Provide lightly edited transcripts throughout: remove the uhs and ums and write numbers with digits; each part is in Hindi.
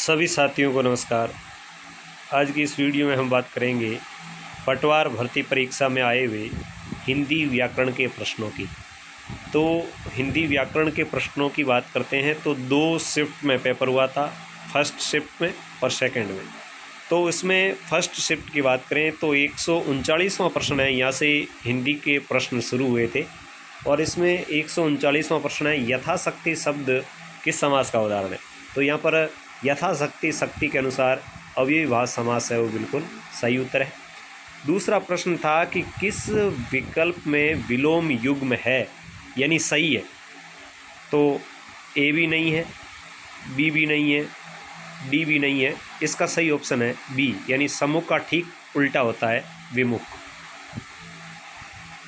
सभी साथियों को नमस्कार। आज की इस वीडियो में हम बात करेंगे पटवार भर्ती परीक्षा में आए हुए हिंदी व्याकरण के प्रश्नों की। तो हिंदी व्याकरण के प्रश्नों की बात करते हैं तो 2 शिफ्ट में पेपर हुआ था, फर्स्ट शिफ्ट में और सेकंड में। तो इसमें फर्स्ट शिफ्ट की बात करें तो 139वां प्रश्न है, यहाँ से हिंदी के प्रश्न शुरू हुए थे और इसमें 139वां प्रश्न है यथाशक्ति शब्द किस समास का उदाहरण है। तो यहाँ पर यथाशक्ति शक्ति के अनुसार अव्ययीभाव समास है, वो बिल्कुल सही उत्तर है। दूसरा प्रश्न था कि किस विकल्प में विलोम युग्म है, यानी सही है। तो ए भी नहीं है, बी भी नहीं है, डी भी नहीं है, इसका सही ऑप्शन है बी, यानी सम्मुख का ठीक उल्टा होता है विमुख।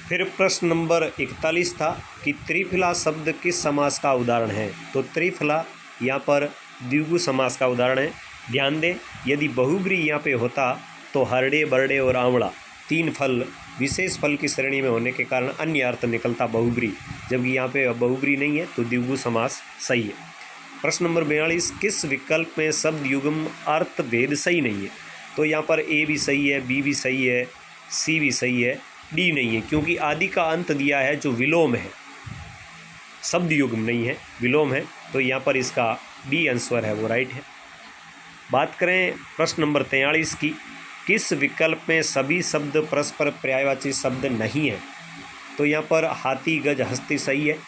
फिर प्रश्न नंबर 41 था कि त्रिफला शब्द किस समास का उदाहरण है। तो त्रिफला यहाँ पर द्विगु समास का उदाहरण है। ध्यान दें, यदि बहुब्री यहाँ पे होता तो हरड़े बरड़े और आंवला 3 फल विशेष फल की श्रेणी में होने के कारण अन्य अर्थ निकलता बहुब्री, जबकि यहाँ पे बहुब्री नहीं है तो द्विगु समास सही है। प्रश्न नंबर 42 किस विकल्प में शब्द युग्म अर्थ भेद सही नहीं है। तो यहाँ पर ए भी सही है, बी भी सही है, सी भी सही है, डी नहीं है, क्योंकि आदि का अंत दिया है जो विलोम है, शब्द युग्म नहीं है, विलोम है। तो यहाँ पर इसका डी आंसर है, वो राइट है। बात करें प्रश्न नंबर 43 की, किस विकल्प में सभी शब्द परस्पर पर्यायवाची शब्द नहीं है। तो यहाँ पर हाथी गज हस्ती सही है,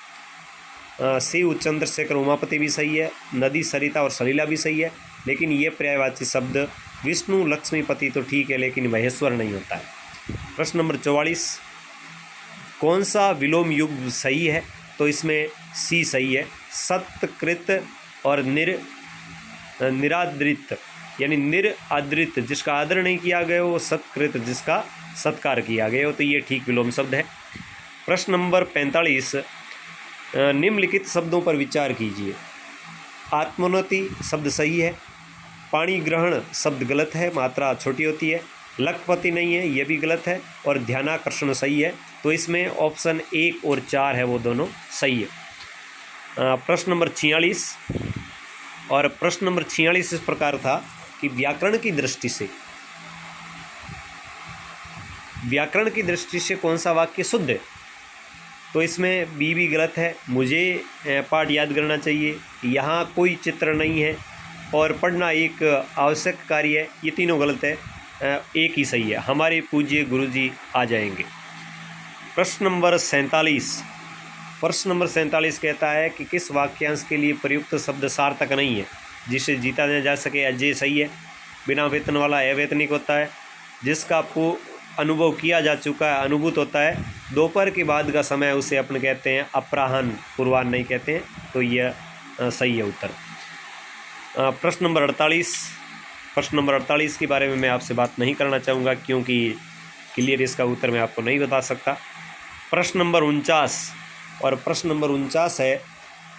शिव चंद्रशेखर उमापति भी सही है, नदी सरिता और सलीला भी सही है, लेकिन ये पर्यायवाची शब्द विष्णु लक्ष्मीपति तो ठीक है, लेकिन महेश्वर नहीं होता है। प्रश्न नंबर 44 कौन सा विलोम युग्म सही है। तो इसमें सी सही है, सत्कृत और निरादृत, यानी निरादृत जिसका आदर नहीं किया गया हो, सत्कृत जिसका सत्कार किया गया हो, तो ये ठीक विलोम शब्द है। प्रश्न नंबर 45 निम्नलिखित शब्दों पर विचार कीजिए। आत्मोन्नति शब्द सही है, पाणी ग्रहण शब्द गलत है, मात्रा छोटी होती है, लखपति नहीं है, ये भी गलत है, और ध्यानाकर्षण सही है। तो इसमें ऑप्शन 1 और 4 है, वो दोनों सही है। प्रश्न नंबर 46 और प्रश्न नंबर 46 इस प्रकार था कि व्याकरण की दृष्टि से कौन सा वाक्य शुद्ध है। तो इसमें बी भी गलत है, मुझे पाठ याद करना चाहिए, यहाँ कोई चित्र नहीं है, और पढ़ना एक आवश्यक कार्य है, ये तीनों गलत है, एक ही सही है, हमारे पूज्य गुरुजी आ जाएंगे। प्रश्न नंबर 47 कहता है कि किस वाक्यांश के लिए प्रयुक्त शब्द सार्थक नहीं है, जिसे जीता जा सके। अजय सही है, बिना वेतन वाला अवैतनिक होता है, जिसका अनुभव किया जा चुका है अनुभूत होता है, दोपहर के बाद का समय उसे अपन कहते हैं अपराह्न, पूर्वाह्न नहीं कहते हैं, तो यह सही है उत्तर। प्रश्न नंबर 48 के बारे में मैं आपसे बात नहीं करना चाहूँगा, क्योंकि क्लियर इसका उत्तर मैं आपको नहीं बता सकता। प्रश्न नंबर 49 है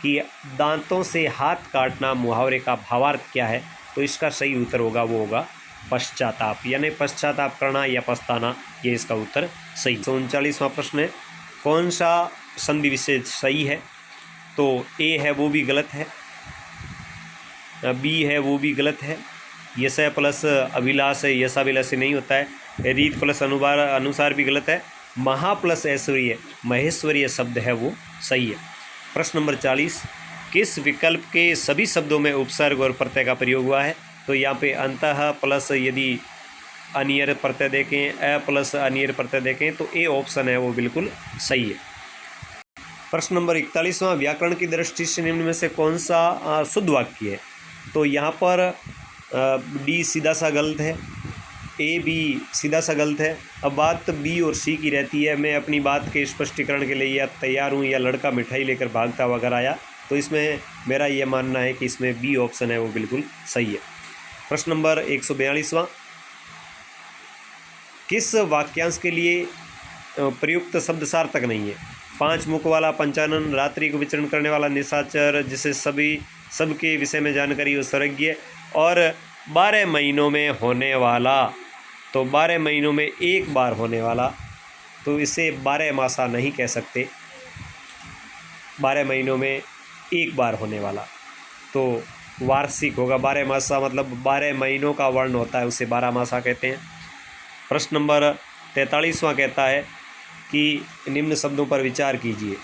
कि दांतों से हाथ काटना मुहावरे का भावार्थ क्या है। तो इसका सही उत्तर होगा, वो होगा पश्चाताप, यानी पश्चाताप करना या पछताना, ये इसका उत्तर सही। 39वां प्रश्न है कौन सा संधि विशेष सही है। तो ए है, वो भी गलत है, बी है, वो भी गलत है, यश प्लस अभिलाष है, यशाभिलाषी नहीं होता है, रीत प्लस अनुसार भी गलत है, महा प्लस ऐश्वर्य महेश्वरीय शब्द है, वो सही है। प्रश्न नंबर 40 किस विकल्प के सभी शब्दों में उपसर्ग और प्रत्यय का प्रयोग हुआ है। तो यहाँ पे अंतः प्लस यदि अनियर प्रत्यय देखें, अ प्लस अनियर प्रत्यय देखें, तो ए ऑप्शन है, वो बिल्कुल सही है। प्रश्न नंबर 41वां व्याकरण की दृष्टि से निम्न में से कौन सा शुद्ध वाक्य है। तो यहाँ पर डी सीधा सा गलत है, ए भी सीधा सा गलत है। अब बात बी और सी की रहती है, मैं अपनी बात के स्पष्टीकरण के लिए या तैयार हूँ, या लड़का मिठाई लेकर भागता हुआ घर आया, तो इसमें मेरा ये मानना है कि इसमें बी ऑप्शन है, वो बिल्कुल सही है। प्रश्न नंबर 142वां किस वाक्यांश के लिए प्रयुक्त शब्द सार्थक नहीं है। 5 मुख वाला पंचानन, रात्रि को विचरण करने वाला निशाचर, जिसे सबके विषय में जानकारी हो सर्वज्ञ, और 12 महीनों में होने वाला। तो 12 महीनों में एक बार होने वाला, तो इसे 12 मासा नहीं कह सकते, 12 महीनों में एक बार होने वाला। तो वार्षिक होगा। 12 मतलब 12 महीनों का वर्ण होता है, उसे 12 कहते हैं। प्रश्न नंबर 43वां कहता है कि निम्न शब्दों पर विचार कीजिए,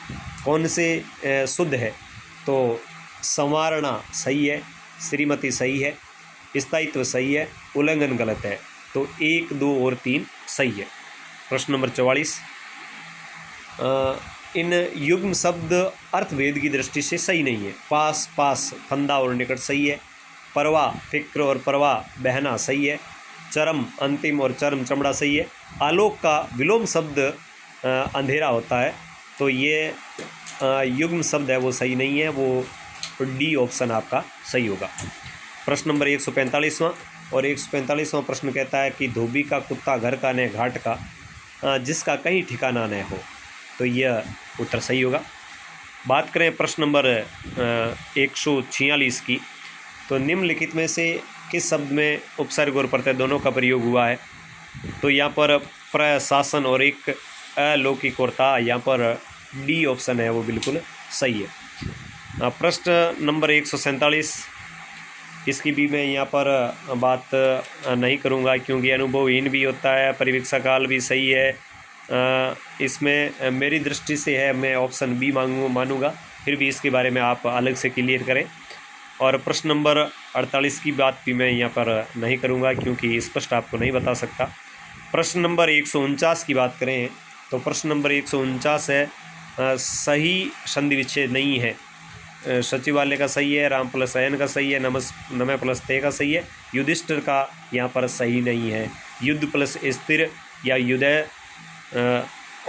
कौन से शुद्ध है। तो संवारणा सही है, श्रीमती सही है, स्थायित्व सही है, उल्लंघन गलत है। तो 1, 2 और 3 सही है। प्रश्न नंबर 44, इन युग्म शब्द अर्थभेद की दृष्टि से सही नहीं है। पास पास, फंदा और निकट सही है। परवा फिक्र और परवाह बहना सही है। चरम अंतिम और चरम चमड़ा सही है। आलोक का विलोम शब्द अंधेरा होता है, तो ये युग्म शब्द है वो सही नहीं है, वो डी ऑप्शन आपका सही होगा। प्रश्न नंबर 145वां, और 145वां प्रश्न कहता है कि धोबी का कुत्ता घर का न घाट का, जिसका कहीं ठिकाना न हो। तो यह उत्तर सही होगा। बात करें प्रश्न नंबर 146 की, तो निम्नलिखित में से किस शब्द में उपसर्ग और प्रत्यय दोनों का प्रयोग हुआ है। तो यहाँ पर प्रशासन और एक अलौकिक और था, यहाँ पर डी ऑप्शन है वो बिल्कुल सही है। प्रश्न नंबर 147, इसकी भी मैं यहाँ पर बात नहीं करूँगा क्योंकि अनुभवहीन भी होता है, परिवीक्षा काल भी सही है। इसमें मेरी दृष्टि से है, मैं ऑप्शन बी मानूंगा, फिर भी इसके बारे में आप अलग से क्लियर करें। और प्रश्न नंबर 48 की बात भी मैं यहाँ पर नहीं करूँगा क्योंकि स्पष्ट आपको नहीं बता सकता। प्रश्न नंबर 149 की बात करें तो प्रश्न नंबर 149 है, सही संधि विच्छेद नहीं है। सचिवालय का सही है, राम प्लस अयन का सही है, नमः प्लस ते का सही है, युधिष्ठिर का यहाँ पर सही नहीं है। युद्ध प्लस स्थिर या युदय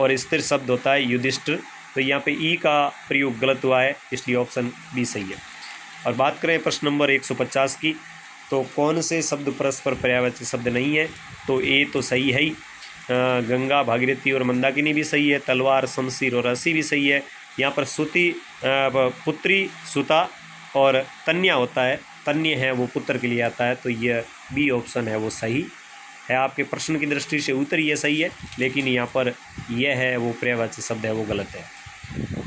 और स्थिर शब्द होता है युधिष्ठिर, तो यहाँ पे ई का प्रयोग गलत हुआ है, इसलिए ऑप्शन बी सही है। और बात करें प्रश्न नंबर 150 की, तो कौन से शब्द परस्पर पर्यायवाची शब्द नहीं है। तो ए तो सही है ही, गंगा भागीरथी और मंदाकिनी भी सही है, तलवार शमशीर और रस्सी भी सही है। यहाँ पर सुती पुत्री सुता और तन्या होता है, तन्य है वो पुत्र के लिए आता है, तो यह बी ऑप्शन है वो सही है। आपके प्रश्न की दृष्टि से उत्तर ये सही है, लेकिन यहाँ पर यह है वो पर्यायवाची शब्द है वो गलत है।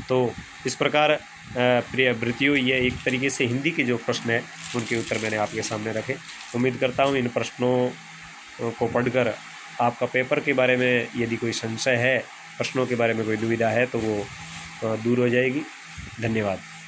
तो इस प्रकार प्रिय वृत्तियों, ये एक तरीके से हिंदी के जो प्रश्न है उनके उत्तर मैंने आपके सामने रखे। उम्मीद करता हूँ इन प्रश्नों को पढ़कर आपका पेपर के बारे में यदि कोई संशय है, प्रश्नों के बारे में कोई दुविधा है, तो वो दूर हो जाएगी। धन्यवाद।